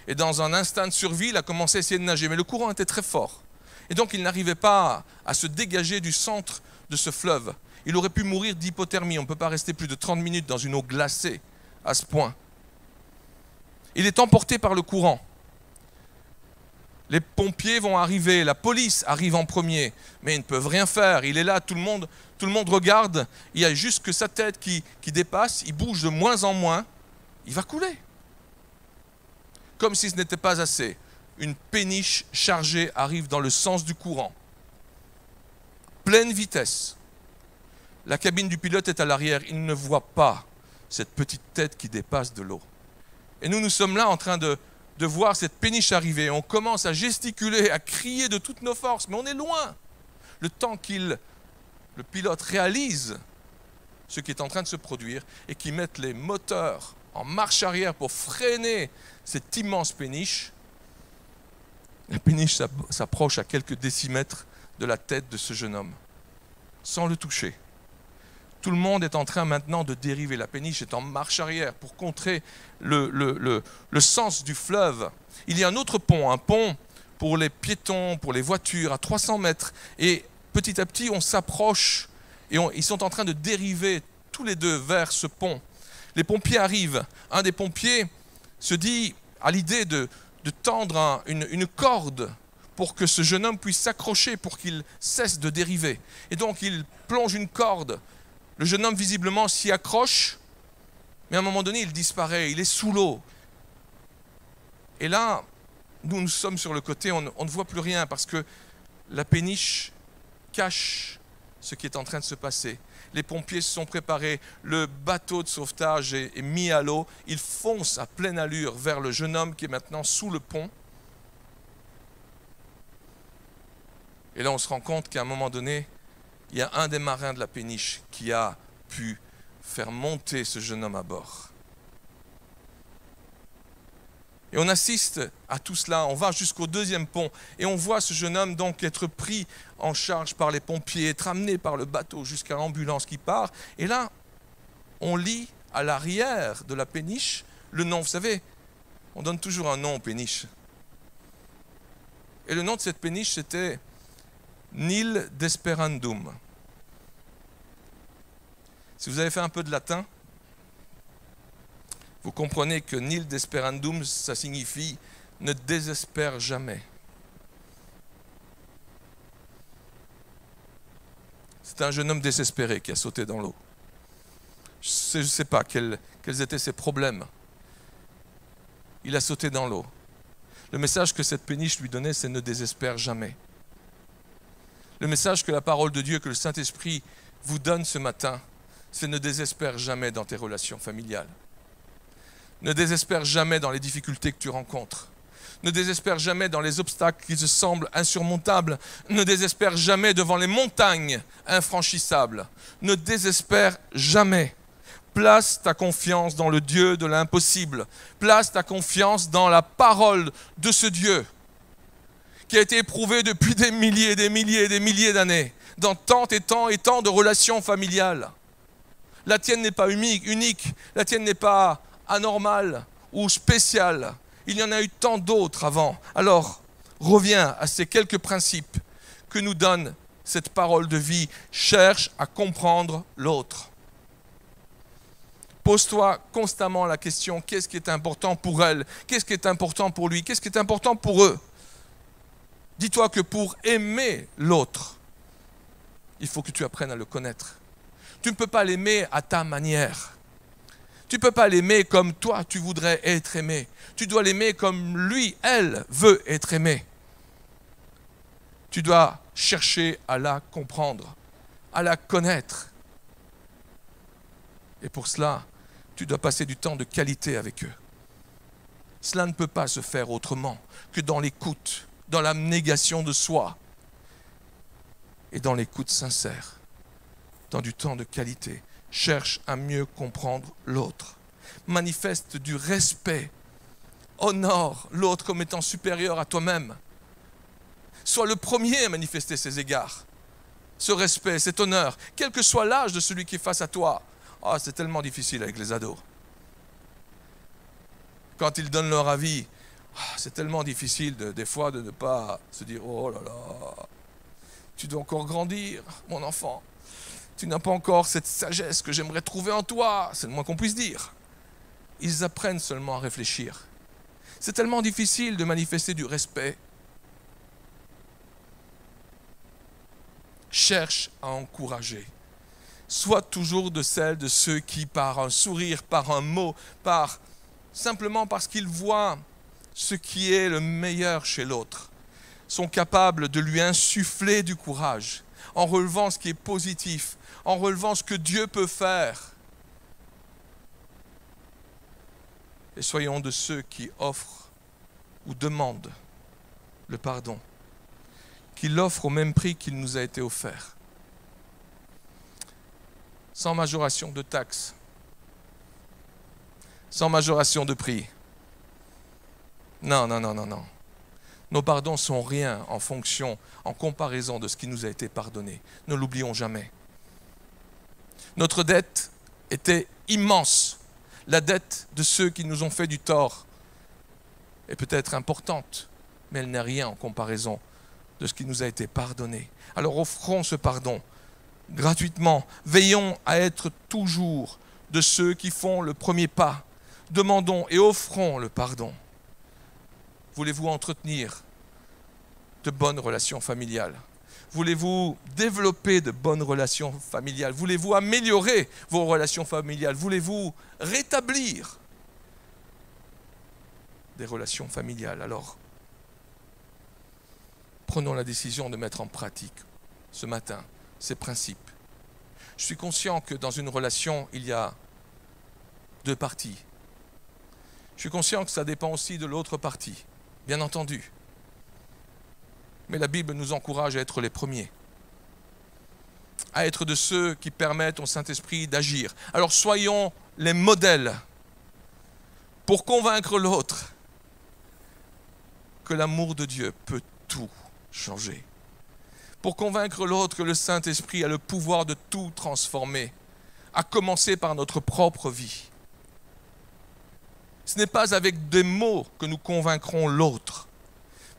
Et dans un instinct de survie, il a commencé à essayer de nager. Mais le courant était très fort. Et donc, il n'arrivait pas à se dégager du centre de ce fleuve. Il aurait pu mourir d'hypothermie. On ne peut pas rester plus de 30 minutes dans une eau glacée à ce point. Il est emporté par le courant. Les pompiers vont arriver, la police arrive en premier, mais ils ne peuvent rien faire. Il est là, tout le monde regarde, il y a juste que sa tête qui dépasse, il bouge de moins en moins, il va couler. Comme si ce n'était pas assez, une péniche chargée arrive dans le sens du courant. Pleine vitesse. La cabine du pilote est à l'arrière, il ne voit pas cette petite tête qui dépasse de l'eau. Et nous sommes là en train de voir cette péniche arriver. On commence à gesticuler, à crier de toutes nos forces, mais on est loin. Le temps le pilote réalise ce qui est en train de se produire et qu'il mette les moteurs en marche arrière pour freiner cette immense péniche, la péniche s'approche à quelques décimètres de la tête de ce jeune homme, sans le toucher. Tout le monde est en train maintenant de dériver. La péniche est en marche arrière pour contrer le sens du fleuve. Il y a un autre pont, un pont pour les piétons, pour les voitures, à 300 mètres. Et petit à petit, on s'approche et ils sont en train de dériver tous les deux vers ce pont. Les pompiers arrivent. Un des pompiers se dit à l'idée de tendre une corde pour que ce jeune homme puisse s'accrocher, pour qu'il cesse de dériver. Et donc, il plonge une corde. Le jeune homme, visiblement, s'y accroche, mais à un moment donné, il disparaît, il est sous l'eau. Et là, nous sommes sur le côté, on ne voit plus rien, parce que la péniche cache ce qui est en train de se passer. Les pompiers se sont préparés, le bateau de sauvetage est mis à l'eau, ils foncent à pleine allure vers le jeune homme qui est maintenant sous le pont. Et là, on se rend compte qu'à un moment donné, il y a un des marins de la péniche qui a pu faire monter ce jeune homme à bord. Et on assiste à tout cela, on va jusqu'au deuxième pont et on voit ce jeune homme donc être pris en charge par les pompiers, être amené par le bateau jusqu'à l'ambulance qui part. Et là, on lit à l'arrière de la péniche le nom. Vous savez, on donne toujours un nom aux péniches. Et le nom de cette péniche, c'était Nil Desperandum. Si vous avez fait un peu de latin, vous comprenez que Nil Desperandum, ça signifie ne désespère jamais. C'est un jeune homme désespéré qui a sauté dans l'eau. Je ne sais pas quels étaient ses problèmes. Il a sauté dans l'eau. Le message que cette péniche lui donnait, c'est ne désespère jamais. Le message que la parole de Dieu, que le Saint-Esprit vous donne ce matin, c'est ne désespère jamais dans tes relations familiales. Ne désespère jamais dans les difficultés que tu rencontres. Ne désespère jamais dans les obstacles qui te semblent insurmontables. Ne désespère jamais devant les montagnes infranchissables. Ne désespère jamais. Place ta confiance dans le Dieu de l'impossible. Place ta confiance dans la parole de ce Dieu qui a été éprouvé depuis des milliers et des milliers et des milliers d'années, dans tant et tant et tant de relations familiales. La tienne n'est pas unique, la tienne n'est pas anormale ou spéciale. Il y en a eu tant d'autres avant. Alors, reviens à ces quelques principes que nous donne cette parole de vie. Cherche à comprendre l'autre. Pose-toi constamment la question, qu'est-ce qui est important pour elle? Qu'est-ce qui est important pour lui? Qu'est-ce qui est important pour eux? Dis-toi que pour aimer l'autre, il faut que tu apprennes à le connaître. Tu ne peux pas l'aimer à ta manière. Tu ne peux pas l'aimer comme toi, tu voudrais être aimé. Tu dois l'aimer comme lui, elle, veut être aimée. Tu dois chercher à la comprendre, à la connaître. Et pour cela, tu dois passer du temps de qualité avec eux. Cela ne peut pas se faire autrement que dans l'écoute, dans l'abnégation de soi et dans l'écoute sincère, dans du temps de qualité. Cherche à mieux comprendre l'autre. Manifeste du respect. Honore l'autre comme étant supérieur à toi-même. Sois le premier à manifester ces égards, ce respect, cet honneur, quel que soit l'âge de celui qui est face à toi. Ah, c'est tellement difficile avec les ados. Quand ils donnent leur avis, c'est tellement difficile des fois de ne pas se dire « Oh là là, tu dois encore grandir, mon enfant. Tu n'as pas encore cette sagesse que j'aimerais trouver en toi. » C'est le moins qu'on puisse dire. Ils apprennent seulement à réfléchir. C'est tellement difficile de manifester du respect. Cherche à encourager. Sois toujours de celles de ceux qui, par un sourire, par un mot, simplement parce qu'ils voient ce qui est le meilleur chez l'autre, sont capables de lui insuffler du courage, en relevant ce qui est positif, en relevant ce que Dieu peut faire. Et soyons de ceux qui offrent ou demandent le pardon, qui l'offrent au même prix qu'il nous a été offert, sans majoration de taxes, sans majoration de prix. Non, non, non, non, non. Nos pardons sont rien en comparaison de ce qui nous a été pardonné. Ne l'oublions jamais. Notre dette était immense. La dette de ceux qui nous ont fait du tort est peut-être importante, mais elle n'est rien en comparaison de ce qui nous a été pardonné. Alors offrons ce pardon gratuitement. Veillons à être toujours de ceux qui font le premier pas. Demandons et offrons le pardon. Voulez-vous entretenir de bonnes relations familiales? Voulez-vous développer de bonnes relations familiales? Voulez-vous améliorer vos relations familiales? Voulez-vous rétablir des relations familiales? Alors, prenons la décision de mettre en pratique ce matin ces principes. Je suis conscient que dans une relation, il y a deux parties. Je suis conscient que ça dépend aussi de l'autre partie, bien entendu. Mais la Bible nous encourage à être les premiers, à être de ceux qui permettent au Saint-Esprit d'agir. Alors soyons les modèles pour convaincre l'autre que l'amour de Dieu peut tout changer. Pour convaincre l'autre que le Saint-Esprit a le pouvoir de tout transformer, à commencer par notre propre vie. Ce n'est pas avec des mots que nous convaincrons l'autre,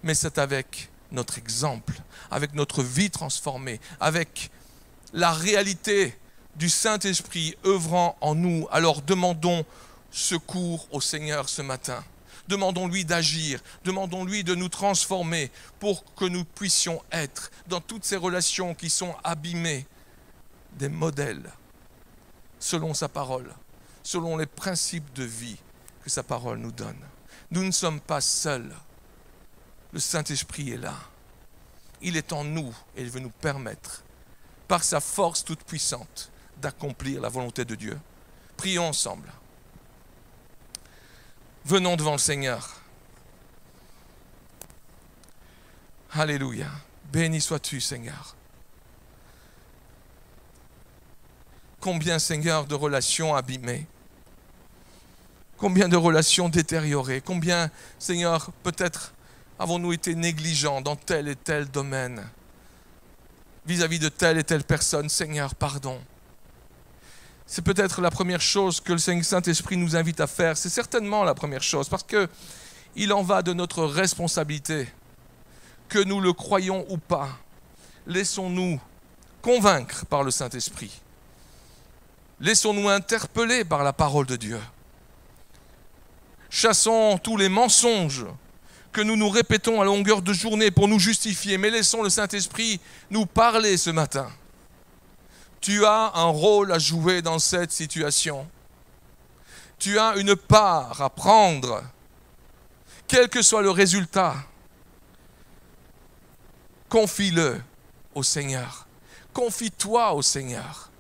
mais c'est avec notre exemple, avec notre vie transformée, avec la réalité du Saint-Esprit œuvrant en nous. Alors demandons secours au Seigneur ce matin. Demandons-lui d'agir, demandons-lui de nous transformer pour que nous puissions être dans toutes ces relations qui sont abîmées des modèles selon sa parole, selon les principes de vie que sa parole nous donne. Nous ne sommes pas seuls. Le Saint-Esprit est là. Il est en nous et il veut nous permettre, par sa force toute puissante, d'accomplir la volonté de Dieu. Prions ensemble. Venons devant le Seigneur. Alléluia. Béni sois-tu, Seigneur. Combien, Seigneur, de relations abîmées. Combien de relations détériorées. Combien, Seigneur, peut-être avons-nous été négligents dans tel et tel domaine, vis-à-vis de telle et telle personne. Seigneur, pardon. C'est peut-être la première chose que le Saint-Esprit nous invite à faire. C'est certainement la première chose, parce qu'il en va de notre responsabilité, que nous le croyons ou pas. Laissons-nous convaincre par le Saint-Esprit. Laissons-nous interpeller par la parole de Dieu. Chassons tous les mensonges que nous nous répétons à longueur de journée pour nous justifier, mais laissons le Saint-Esprit nous parler ce matin. Tu as un rôle à jouer dans cette situation. Tu as une part à prendre, quel que soit le résultat. Confie-le au Seigneur. Confie-toi au Seigneur.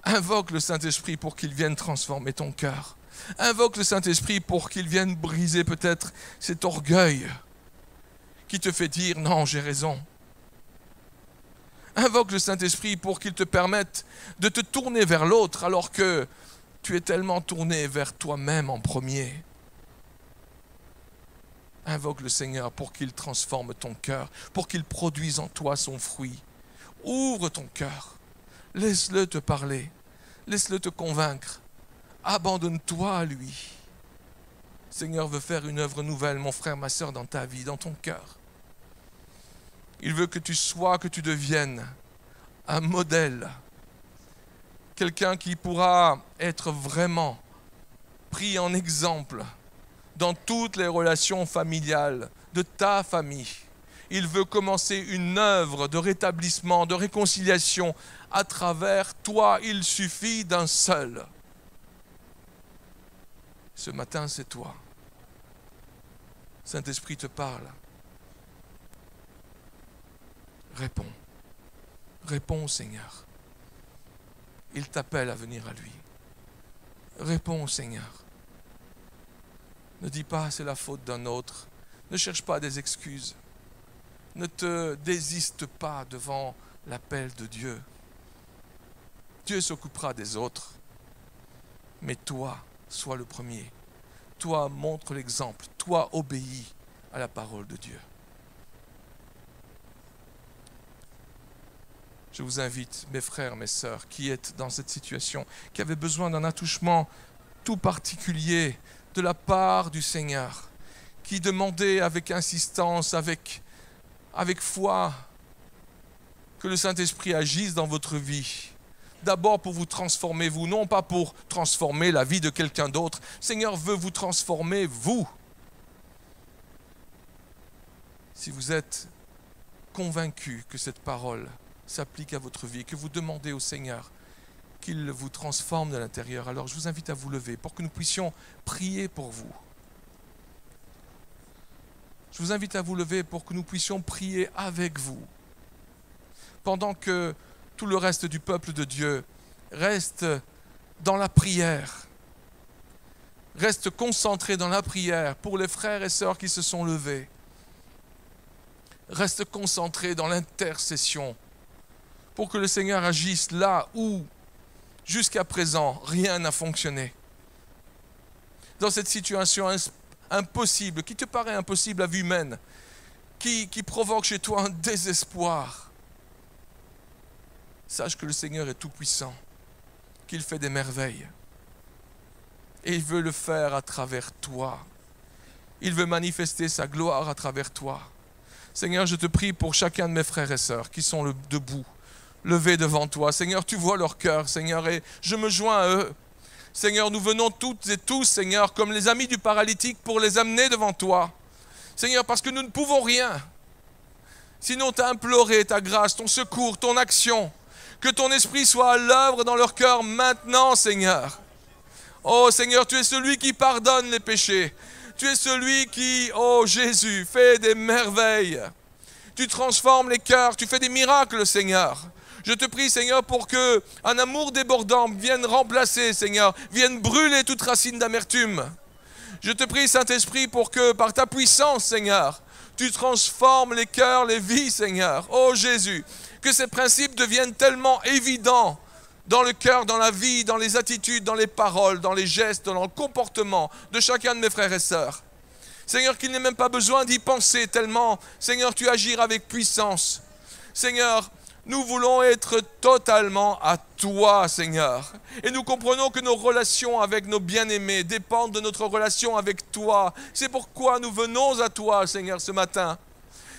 Invoque le Saint-Esprit pour qu'il vienne transformer ton cœur. Invoque le Saint-Esprit pour qu'il vienne briser peut-être cet orgueil qui te fait dire « Non, j'ai raison ». Invoque le Saint-Esprit pour qu'il te permette de te tourner vers l'autre alors que tu es tellement tourné vers toi-même en premier. Invoque le Seigneur pour qu'il transforme ton cœur, pour qu'il produise en toi son fruit. Ouvre ton cœur, laisse-le te parler, laisse-le te convaincre. Abandonne-toi à lui. Le Seigneur veut faire une œuvre nouvelle, mon frère, ma sœur, dans ta vie, dans ton cœur. Il veut que tu sois, que tu deviennes un modèle. Quelqu'un qui pourra être vraiment pris en exemple dans toutes les relations familiales de ta famille. Il veut commencer une œuvre de rétablissement, de réconciliation à travers toi. Il suffit d'un seul. Ce matin, c'est toi. Saint-Esprit te parle. Réponds. Réponds au Seigneur. Il t'appelle à venir à lui. Réponds au Seigneur. Ne dis pas c'est la faute d'un autre. Ne cherche pas des excuses. Ne te désiste pas devant l'appel de Dieu. Dieu s'occupera des autres. Mais toi, sois le premier. Toi, montre l'exemple. Toi, obéis à la parole de Dieu. Je vous invite, mes frères, mes sœurs, qui êtes dans cette situation, qui avez besoin d'un attouchement tout particulier de la part du Seigneur, qui demandez avec insistance, avec foi, que le Saint-Esprit agisse dans votre vie. D'abord pour vous transformer, vous, non pas pour transformer la vie de quelqu'un d'autre. Le Seigneur veut vous transformer, vous. Si vous êtes convaincu que cette parole s'applique à votre vie, que vous demandez au Seigneur qu'il vous transforme de l'intérieur, alors je vous invite à vous lever pour que nous puissions prier pour vous. Je vous invite à vous lever pour que nous puissions prier avec vous. Pendant que tout le reste du peuple de Dieu reste dans la prière, reste concentré dans la prière pour les frères et sœurs qui se sont levés, reste concentré dans l'intercession pour que le Seigneur agisse là où, jusqu'à présent, rien n'a fonctionné. Dans cette situation impossible, qui te paraît impossible à vue humaine, qui provoque chez toi un désespoir, sache que le Seigneur est tout-puissant, qu'il fait des merveilles. Et il veut le faire à travers toi. Il veut manifester sa gloire à travers toi. Seigneur, je te prie pour chacun de mes frères et sœurs qui sont debout, levés devant toi. Seigneur, tu vois leur cœur, Seigneur, et je me joins à eux. Seigneur, nous venons toutes et tous, Seigneur, comme les amis du paralytique pour les amener devant toi. Seigneur, parce que nous ne pouvons rien. Sinon, tu as imploré ta grâce, ton secours, ton action. Que ton esprit soit à l'œuvre dans leur cœur maintenant, Seigneur. Oh Seigneur, tu es celui qui pardonne les péchés. Tu es celui qui, oh Jésus, fait des merveilles. Tu transformes les cœurs, tu fais des miracles, Seigneur. Je te prie, Seigneur, pour que un amour débordant vienne remplacer, Seigneur, vienne brûler toute racine d'amertume. Je te prie, Saint-Esprit, pour que par ta puissance, Seigneur, tu transformes les cœurs, les vies, Seigneur. Oh Jésus, que ces principes deviennent tellement évidents dans le cœur, dans la vie, dans les attitudes, dans les paroles, dans les gestes, dans le comportement de chacun de mes frères et sœurs. Seigneur, qu'il n'ait même pas besoin d'y penser tellement, Seigneur, tu agis avec puissance. Seigneur, nous voulons être totalement à toi, Seigneur. Et nous comprenons que nos relations avec nos bien-aimés dépendent de notre relation avec toi. C'est pourquoi nous venons à toi, Seigneur, ce matin.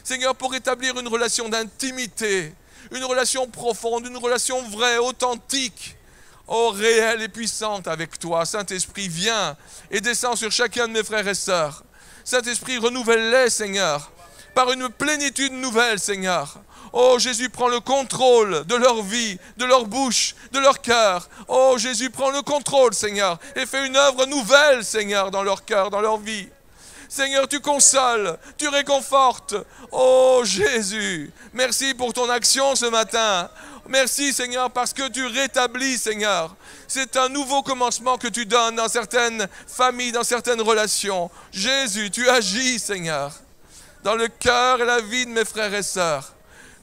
Seigneur, pour établir une relation d'intimité, une relation profonde, une relation vraie, authentique, oh, réelle et puissante avec toi. Saint-Esprit, viens et descends sur chacun de mes frères et sœurs. Saint-Esprit, renouvelle-les, Seigneur, par une plénitude nouvelle, Seigneur. Oh Jésus, prends le contrôle de leur vie, de leur bouche, de leur cœur. Oh Jésus, prends le contrôle, Seigneur, et fais une œuvre nouvelle, Seigneur, dans leur cœur, dans leur vie. Seigneur, tu consoles, tu réconfortes. Oh Jésus, merci pour ton action ce matin. Merci Seigneur parce que tu rétablis, Seigneur. C'est un nouveau commencement que tu donnes dans certaines familles, dans certaines relations. Jésus, tu agis, Seigneur, dans le cœur et la vie de mes frères et sœurs.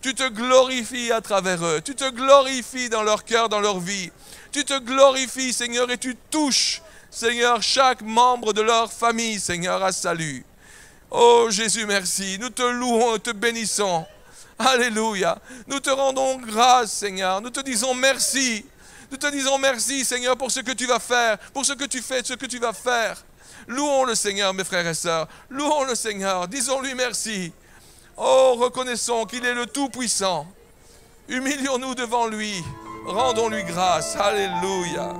Tu te glorifies à travers eux. Tu te glorifies dans leur cœur, dans leur vie. Tu te glorifies, Seigneur, et tu touches, Seigneur, chaque membre de leur famille, Seigneur, à salut. Oh Jésus, merci. Nous te louons et te bénissons. Alléluia. Nous te rendons grâce, Seigneur. Nous te disons merci. Nous te disons merci, Seigneur, pour ce que tu vas faire, pour ce que tu fais, ce que tu vas faire. Louons le Seigneur, mes frères et sœurs. Louons le Seigneur. Disons-lui merci. Oh, reconnaissons qu'il est le Tout-Puissant. Humilions-nous devant lui. Rendons-lui grâce. Alléluia.